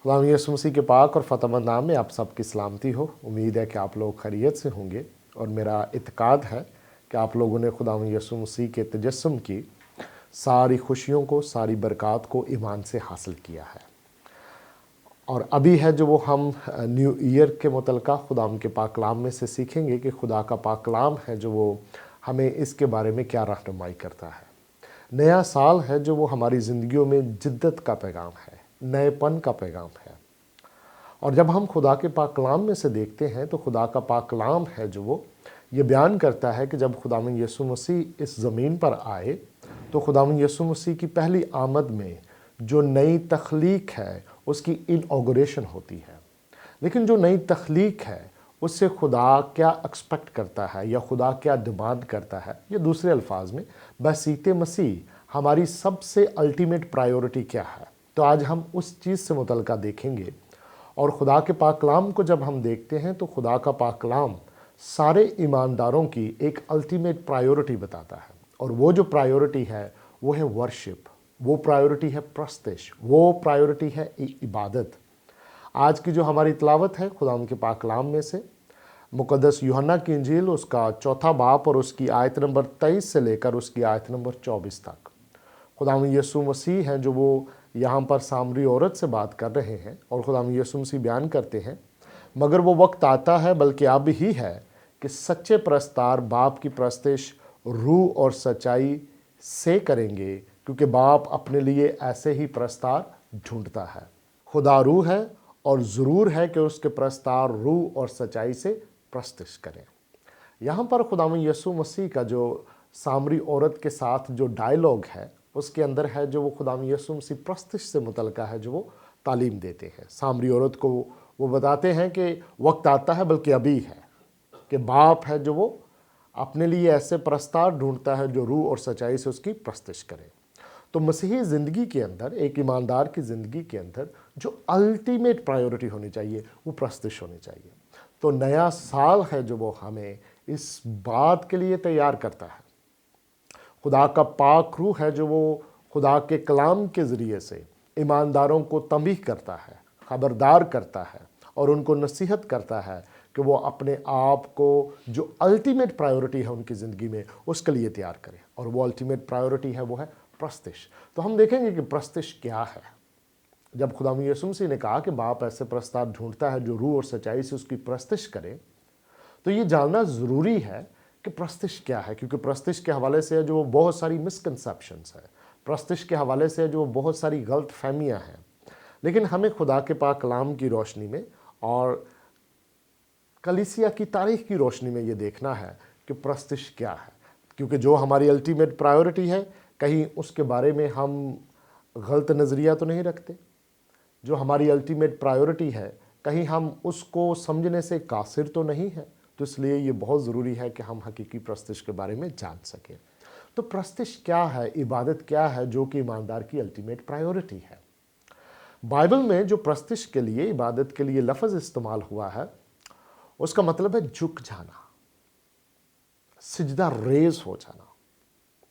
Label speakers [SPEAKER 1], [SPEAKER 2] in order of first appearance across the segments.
[SPEAKER 1] खुदा यीशु मसीह के पाक और फ़तेहमंद नाम में आप सबकी सलामती हो। उम्मीद है कि आप लोग खैरियत से होंगे और मेरा इत्तेकाद है कि आप लोगों ने खुदा यीशु मसीह के तजस्सुम की सारी खुशियों को, सारी बरक़ात को ईमान से हासिल किया है। और अभी है जो वो हम न्यू ईयर के मुतल्लिक़ खुदा के पाक कलाम में से सीखेंगे कि खुदा का पाक कलाम है जो वो हमें इसके बारे में क्या रहनुमाई करता है। नया साल है जो वो हमारी ज़िंदगियों में जिद्दत का पैगाम है, नएपन का पैगाम है। और जब हम खुदा के पाक कलाम में से देखते हैं तो खुदा का पाक कलाम है जो वो ये बयान करता है कि जब खुदावंद यीशु मसीह इस ज़मीन पर आए तो खुदावंद यीशु मसीह की पहली आमद में जो नई तख्लीक है उसकी इनॉग्रेशन होती है। लेकिन जो नई तख्लीक है उससे खुदा क्या एक्सपेक्ट करता है या खुदा क्या डिमांड करता है, या दूसरे अल्फाज में बसीत मसीह हमारी सबसे अल्टीमेट प्रायोरिटी क्या है। तो आज हम उस चीज़ से मुतल्लिक़ देखेंगे। और खुदा के पाक कलाम को जब हम देखते हैं तो खुदा का पाक कलाम सारे ईमानदारों की एक अल्टीमेट प्रायोरिटी बताता है। और वो जो प्रायोरिटी है वो है वर्शिप, वो प्रायोरिटी है प्रस्तिश, वो प्रायोरिटी है इबादत। आज की जो हमारी तिलावत है खुदा के पाक कलाम में से मुक़द्दस यूहन्ना की इंजील उसका 4 बाब और उसकी आयत नंबर 23 से लेकर उसकी आयत नंबर 24 तक खुदावंद यीशु मसीह हैं जो वो यहाँ पर सामरी औरत से बात कर रहे हैं। और खुदावंद यीशु मसीह बयान करते हैं, मगर वो वक्त आता है बल्कि अब ही है कि सच्चे परस्तार बाप की प्रस्तिश रूह और सच्चाई से करेंगे, क्योंकि बाप अपने लिए ऐसे ही प्रस्तार ढूंढता है। खुदा रूह है और ज़रूर है कि उसके प्रस्तार रूह और सच्चाई से प्रस्तिश करें। यहाँ पर खुदावंद यीशु मसीह का जो सामरी औरत के साथ जो डायलॉग है उसके अंदर है जो वो खुदावंद यीशु मसीह प्रस्तिश से मुतल्लिक़ है जो वो तालीम देते हैं। सामरी औरत को वो बताते हैं कि वक्त आता है बल्कि अभी है कि बाप है जो वो अपने लिए ऐसे प्रस्तार ढूंढता है जो रूह और सच्चाई से उसकी प्रस्तिश करे। तो मसीही ज़िंदगी के अंदर, एक ईमानदार की ज़िंदगी के अंदर जो अल्टीमेट प्रायोरिटी होनी चाहिए वो प्रस्तिश होनी चाहिए। तो नया साल है जो वो हमें इस बात के लिए तैयार करता है। खुदा का पाक रूह है जो वो खुदा के कलाम के ज़रिए से ईमानदारों को तंबीह करता है, ख़बरदार करता है और उनको नसीहत करता है कि वो अपने आप को जो अल्टीमेट प्रायोरिटी है उनकी ज़िंदगी में उसके लिए तैयार करें। और वो अल्टीमेट प्रायोरिटी है वो है प्रस्तिश। तो हम देखेंगे कि प्रस्तिश क्या है। जब खुदावंद यीशु मसीह ने कहा कि बाप ऐसे प्रस्तार ढूंढता है जो रूह और सच्चाई से उसकी प्रस्तिश करे, तो ये जानना ज़रूरी है कि प्रस्तिश क्या है, क्योंकि प्रस्तिश के हवाले से जो बहुत सारी मिसकंसेप्शंस है, प्रस्तिश के हवाले से जो बहुत सारी गलत फहमियाँ हैं। लेकिन हमें खुदा के पाक कलाम की रोशनी में और कलीसिया की तारीख़ की रोशनी में ये देखना है कि प्रस्तिश क्या है। क्योंकि जो हमारी अल्टीमेट प्रायोरिटी है कहीं उसके बारे में हम गलत नज़रिया तो नहीं रखते। जो हमारी अल्टीमेट प्रायोरिटी है कहीं हम उसको समझने से कासिर तो नहीं है। तो इसलिए ये बहुत ज़रूरी है कि हम हकीकी प्रस्तिश के बारे में जान सकें। तो प्रस्तिश क्या है, इबादत क्या है जो कि ईमानदार की अल्टीमेट प्रायोरिटी है। बाइबल में जो प्रस्तिश के लिए, इबादत के लिए लफ्ज़ इस्तेमाल हुआ है उसका मतलब है झुक जाना, सिजदा रेज हो जाना,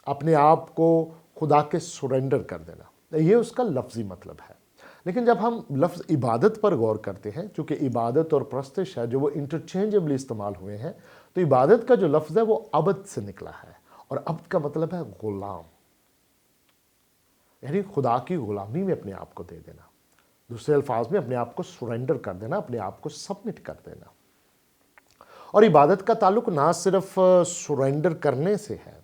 [SPEAKER 1] अपने आप को खुदा के सुरेंडर कर देना, ये उसका लफ्ज़ी मतलब है। लेकिन जब हम लफ्ज़ इबादत पर गौर करते हैं, चूँकि इबादत और प्रस्तिश है जो वो इंटरचेंजेबली इस्तेमाल हुए हैं, तो इबादत का जो लफ्ज़ है वो अबद से निकला है। और अब्द का मतलब है ग़ुलाम, यानी खुदा की ग़ुलामी में अपने आप को दे देना। दूसरे अल्फाज में अपने आप को सुरेंडर कर देना, अपने आप को सबमिट कर देना। और इबादत का ताल्लुक ना सिर्फ सुरेंडर करने से है,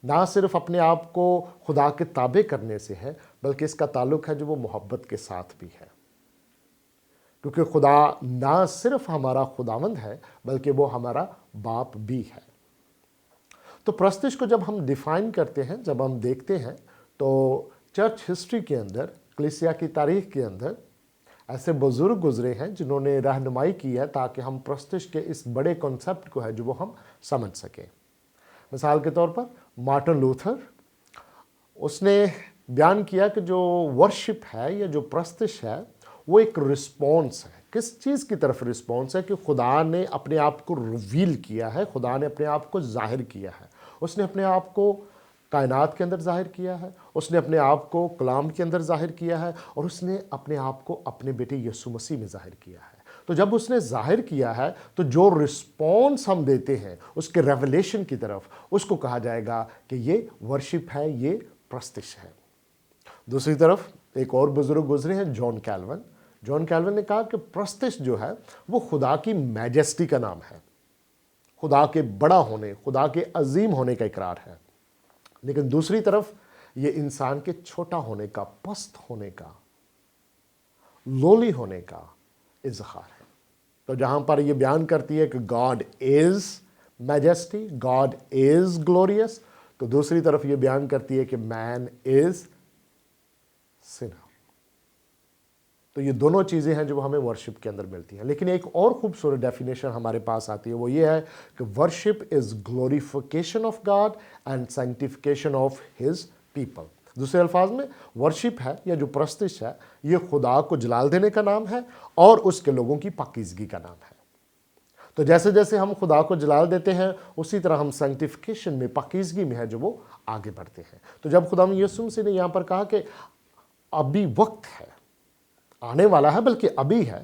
[SPEAKER 1] ना सिर्फ अपने आप को खुदा के ताबे करने से है, बल्कि इसका ताल्लुक है जो वो मोहब्बत के साथ भी है। क्योंकि खुदा ना सिर्फ हमारा खुदावंद है बल्कि वो हमारा बाप भी है। तो प्रस्तिश को जब हम डिफ़ाइन करते हैं, जब हम देखते हैं, तो चर्च हिस्ट्री के अंदर, कलीसिया की तारीख़ के अंदर ऐसे बुज़ुर्ग गुजरे हैं जिन्होंने रहनुमाई की है ताकि हम प्रस्तिश के इस बड़े कॉन्सेप्ट को है जो वो हम समझ सकें। मिसाल के तौर पर मार्टिन लूथर, उसने बयान किया कि जो वर्शिप है या जो प्रस्तिश है वो एक रिस्पॉन्स है। किस चीज़ की तरफ रिस्पॉन्स है? कि खुदा ने अपने आप को रिवील किया है, खुदा ने अपने आप को जाहिर किया है, उसने अपने आप को کائنات کے اندر ظاہر کیا ہے، اس نے اپنے آپ کو کلام کے اندر ظاہر کیا ہے، اور اس نے اپنے آپ کو اپنے بیٹے یسوع مسیح میں ظاہر کیا ہے۔ تو جب اس نے ظاہر کیا ہے تو جو رسپونس ہم دیتے ہیں اس کے ریولیشن کی طرف، اس کو کہا جائے گا کہ یہ ورشپ ہے، یہ پرستش ہے۔ دوسری طرف ایک اور بزرگ گزرے ہیں، جان کیلون۔ جان کیلون نے کہا کہ پرستش جو ہے وہ خدا کی میجسٹی کا نام ہے، خدا کے بڑا ہونے، خدا کے عظیم ہونے کا اقرار ہے۔ لیکن دوسری طرف یہ انسان کے چھوٹا ہونے کا، پست ہونے کا، لولی ہونے کا اظہار ہے۔ تو جہاں پر یہ بیان کرتی ہے کہ God is majesty, God is glorious, تو دوسری طرف یہ بیان کرتی ہے کہ مین از سنر۔ تو یہ دونوں چیزیں ہیں جو ہمیں ورشپ کے اندر ملتی ہیں۔ لیکن ایک اور خوبصورت ڈیفینیشن ہمارے پاس آتی ہے، وہ یہ ہے کہ worship is glorification of God and sanctification of his people. دوسرے الفاظ میں ورشپ ہے یا جو پرستش ہے، یہ خدا کو جلال دینے کا نام ہے اور اس کے لوگوں کی پاکیزگی کا نام ہے۔ تو جیسے جیسے ہم خدا کو جلال دیتے ہیں، اسی طرح ہم سینکٹیفیکیشن میں، پاکیزگی میں ہے جو وہ آگے بڑھتے ہیں۔ تو جب خدا یسوع مسیح نے یہاں پر کہا کہ ابھی وقت ہے، آنے والا ہے بلکہ ابھی ہے،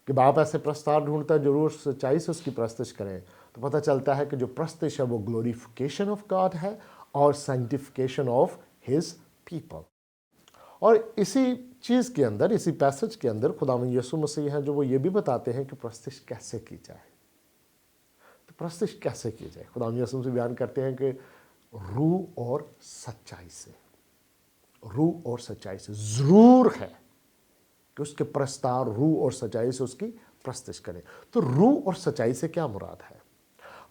[SPEAKER 1] کہ باپ ایسے پرستار ڈھونڈتا ہے ضرور سچائی سے اس کی پرستش کریں، تو پتہ چلتا ہے کہ جو پرستش ہے وہ گلوریفیکیشن آف گاڈ ہے اور سینکٹیفیکیشن آف ہز پیپل۔ اور اسی چیز کے اندر، اسی پیسج کے اندر خداوند یسوع مسیح ہیں جو وہ یہ بھی بتاتے ہیں کہ پرستش کیسے کی جائے۔ تو پرستش کیسے کی جائے؟ خداوند یسوع مسیح بیان کرتے ہیں کہ روح اور سچائی سے، روح اور سچائی سے ضرور ہے کہ اس کے پرستار روح اور سچائی سے اس کی پرستش کریں۔ تو روح اور سچائی سے کیا مراد ہے؟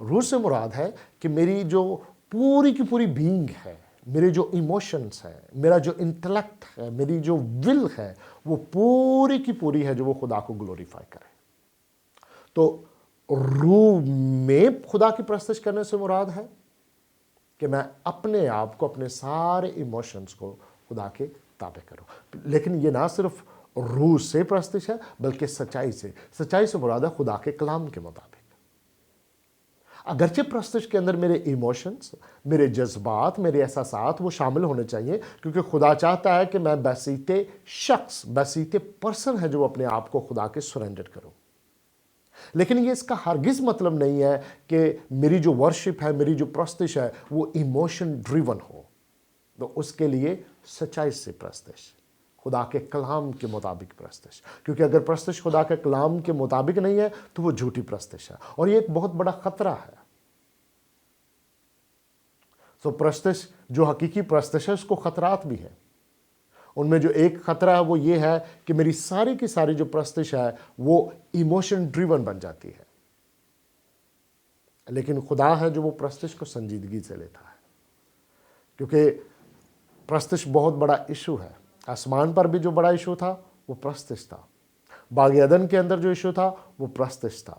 [SPEAKER 1] روح سے مراد ہے کہ میری جو پوری کی پوری بینگ ہے، میرے جو ایموشنز ہیں، میرا جو انٹلیکٹ ہے، میری جو ول ہے، وہ پوری کی پوری ہے جو وہ خدا کو گلوریفائی کرے۔ تو روح میں خدا کی پرستش کرنے سے مراد ہے کہ میں اپنے آپ کو، اپنے سارے ایموشنز کو خدا کے تابع کروں۔ لیکن یہ نہ صرف روح سے پرستش ہے بلکہ سچائی سے۔ سچائی سے مراد ہے خدا کے کلام کے مطابق۔ اگرچہ پرستش کے اندر میرے ایموشنز، میرے جذبات، میرے احساسات وہ شامل ہونے چاہیے، کیونکہ خدا چاہتا ہے کہ میں بحیثیت شخص، بحیثیت پرسن ہے جو اپنے آپ کو خدا کے سرنڈر کروں۔ لیکن یہ اس کا ہرگز مطلب نہیں ہے کہ میری جو ورشپ ہے، میری جو پرستش ہے، وہ ایموشن ڈریون ہو۔ تو اس کے لیے سچائی سے پرستش، خدا کے کلام کے مطابق پرستش، کیونکہ اگر پرستش خدا کے کلام کے مطابق نہیں ہے تو وہ جھوٹی پرستش ہے، اور یہ ایک بہت بڑا خطرہ ہے۔ سو پرستش جو حقیقی پرستش ہے اس کو خطرات بھی ہیں۔ ان میں جو ایک خطرہ ہے وہ یہ ہے کہ میری ساری کی ساری جو پرستش ہے وہ ایموشن ڈریون بن جاتی ہے۔ لیکن خدا ہے جو وہ پرستش کو سنجیدگی سے لیتا ہے، کیونکہ پرستش بہت بڑا ایشو ہے۔ آسمان پر بھی جو بڑا ایشو تھا وہ پرستش تھا، باغ عدن کے اندر جو ایشو تھا وہ پرستش تھا،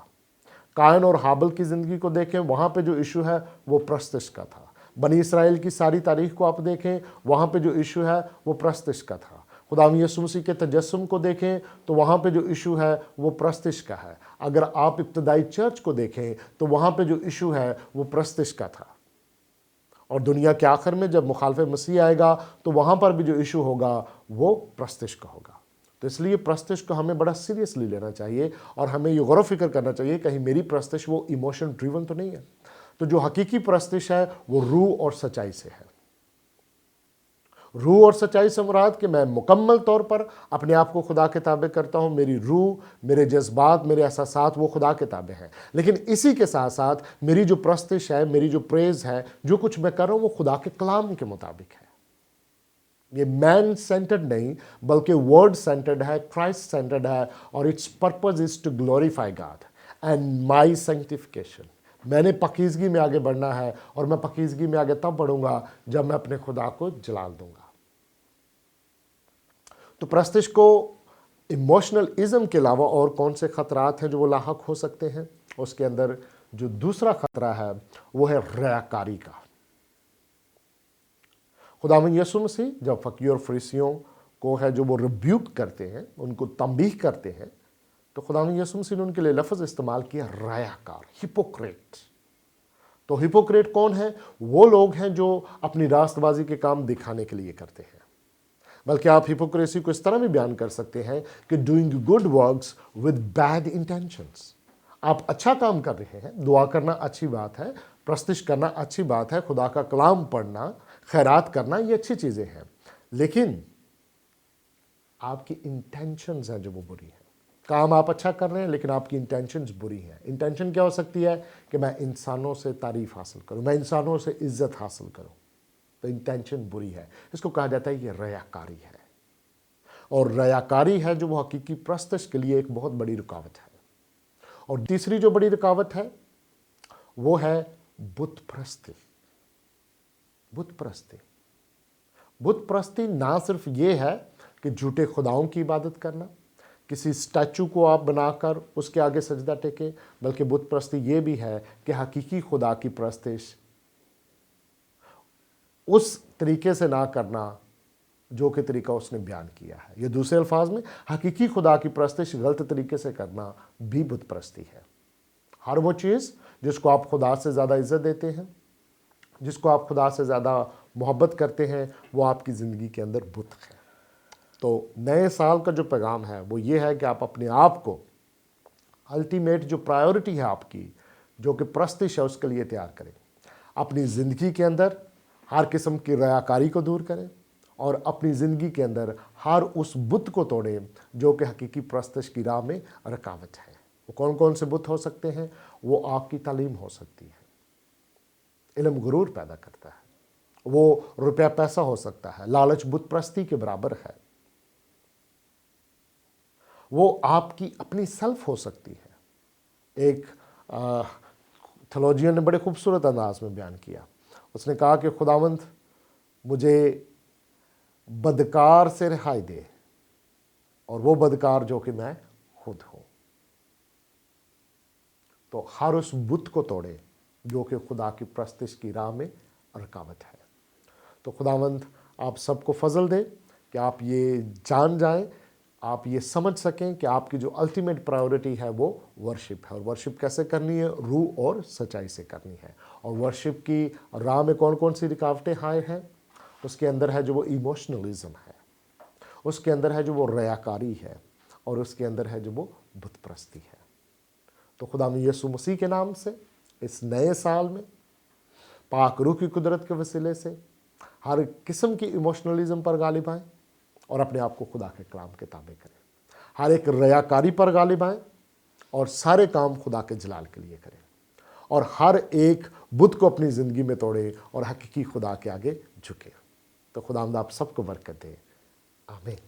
[SPEAKER 1] قائن اور حابل کی زندگی کو دیکھیں، وہاں پہ جو ایشو ہے وہ پرستش کا تھا، بنی اسرائیل کی ساری تاریخ کو آپ دیکھیں، وہاں پہ جو ایشو ہے وہ پرستش کا تھا۔ خداوند یسوع مسیح کے تجسم کو دیکھیں تو وہاں پہ جو ایشو ہے وہ پرستش کا ہے۔ اگر آپ ابتدائی چرچ کو دیکھیں تو وہاں پہ جو ایشو ہے وہ پرستش کا تھا، اور دنیا کے آخر میں جب مخالف مسیح آئے گا تو وہاں پر بھی جو ایشو ہوگا وہ پرستش کا ہوگا۔ تو اس لیے پرستش کو ہمیں بڑا سیریسلی لینا چاہیے، اور ہمیں یہ غور و فکر کرنا چاہیے کہیں میری پرستش وہ ایموشن ڈریون تو نہیں ہے۔ تو جو حقیقی پرستش ہے وہ روح اور سچائی سے ہے۔ روح اور سچائی سے مراد کہ میں مکمل طور پر اپنے آپ کو خدا کے تابع کرتا ہوں، میری روح، میرے جذبات، میرے احساسات وہ خدا کے تابع ہیں، لیکن اسی کے ساتھ ساتھ میری جو پرستش ہے، میری جو پریز ہے، جو کچھ میں کر رہا ہوں وہ خدا کے کلام کے مطابق ہے۔ یہ مین سینٹرڈ نہیں بلکہ ورڈ سینٹرڈ ہے، کرائسٹ سینٹرڈ ہے، اور it's purpose is to glorify God and my sanctification. میں نے پاکیزگی میں آگے بڑھنا ہے، اور میں پاکیزگی میں آگے تب بڑھوں گا جب میں اپنے خدا کو جلال دوں گا۔ تو پرستش کو ایموشنل ازم کے علاوہ اور کون سے خطرات ہیں جو وہ لاحق ہو سکتے ہیں؟ اس کے اندر جو دوسرا خطرہ ہے وہ ہے ریاکاری کا۔ خداوند یسوع مسیح جب فقیوں اور فریسیوں کو ہے جو وہ ریبیوک کرتے ہیں، ان کو تنبیہ کرتے ہیں، تو خداوند یسوع مسیح نے ان کے لیے لفظ استعمال کیا ریاکار، ہپوکریٹ۔ तो हिपोक्रेट कौन है? वो लोग हैं जो अपनी रास्तबाजी के काम दिखाने के लिए करते हैं। बल्कि आप हिपोक्रेसी को इस तरह भी बयान कर सकते हैं कि doing good works with bad intentions. आप अच्छा काम कर रहे हैं, दुआ करना अच्छी बात है, प्रस्तिश करना अच्छी बात है, खुदा का कलाम पढ़ना, खैरात करना, ये अच्छी चीज़ें हैं, लेकिन आपकी इंटेंशंस हैं जो वो बुरी हैं। काम आप अच्छा कर रहे हैं लेकिन आपकी इंटेंशंस बुरी हैं। इंटेंशन क्या हो सकती है? कि मैं इंसानों से तारीफ हासिल करूं, मैं इंसानों से इज्जत हासिल करूं, तो इंटेंशन बुरी है। इसको कहा जाता है ये रयाकारी है, और रयाकारी है जो वो हकीकी प्रस्तिश के लिए एक बहुत बड़ी रुकावट है। और तीसरी जो बड़ी रुकावट है वो है बुत प्रस्ती। बुत प्रस्ती, बुत प्रस्ती ना सिर्फ ये है कि झूठे खुदाओं की इबादत करना, किसी स्टैचू को आप बनाकर उसके आगे सजदा टेके, बल्कि बुत प्रस्ती ये भी है कि हकीकी खुदा की प्रस्तिश उस तरीके से ना करना जो कि तरीका उसने बयान किया है। ये दूसरे अल्फाज में हकीकी खुदा की प्रस्तिश गलत तरीके से करना भी बुत प्रस्ती है। हर वो चीज़ जिसको आप खुदा से ज़्यादा इज्जत देते हैं, जिसको आप खुदा से ज़्यादा मोहब्बत करते हैं, वो आपकी ज़िंदगी के अंदर बुत है। तो नए साल का जो पैगाम है वो ये है कि आप अपने आप को अल्टीमेट जो प्रायोरिटी है आपकी, जो कि प्रस्तिश है, उसके लिए तैयार करें। अपनी ज़िंदगी के अंदर हर किस्म की रयाकारी को दूर करें और अपनी ज़िंदगी के अंदर हर उस बुत को तोड़ें जो कि हकीकी प्रस्तिश की राह में रुकावट है। वो कौन कौन से बुत हो सकते हैं? वो आपकी तालीम हो सकती है, इल्म गुरूर पैदा करता है, वो रुपया पैसा हो सकता है, लालच बुत प्रस्ती के बराबर है, वो आपकी अपनी सेल्फ हो सकती है। एक थोलॉजियन ने बड़े खूबसूरत अंदाज में बयान किया, उसने कहा कि खुदावंद मुझे बदकार से रिहाई दे, और वो बदकार जो कि मैं खुद हूं। तो हर उस बुत को तोड़े जो कि खुदा की प्रस्तिश की राह में रुकावट है। तो खुदावंद आप सबको फजल दे कि आप ये जान जाएं, आप ये समझ सकें कि आपकी जो अल्टीमेट प्रायोरिटी है वो वर्शिप है। और वर्शिप कैसे करनी है? रूह और सच्चाई से करनी है। और वर्शिप की राह में कौन कौन सी रुकावटें आए हैं? उसके अंदर है जो वो इमोशनलिज्म है, उसके अंदर है जो वो रयाकारी है, और उसके अंदर है जो वो बुत प्रस्ती है। तो खुदा में यीशु मसीह के नाम से इस नए साल में पाक रूह की कुदरत के वसीले से हर किस्म की इमोशनलिज्म पर गालिब आएँ और अपने आप को खुदा के कलाम के ताबे करें। हर एक रयाकारी पर गालिब आएँ और सारे काम खुदा के जलाल के लिए करें, और हर एक बुत को अपनी ज़िंदगी में तोड़े और हकीकी खुदा के आगे झुके। तो खुदावंद आप सबको बरकत दे। आमीन।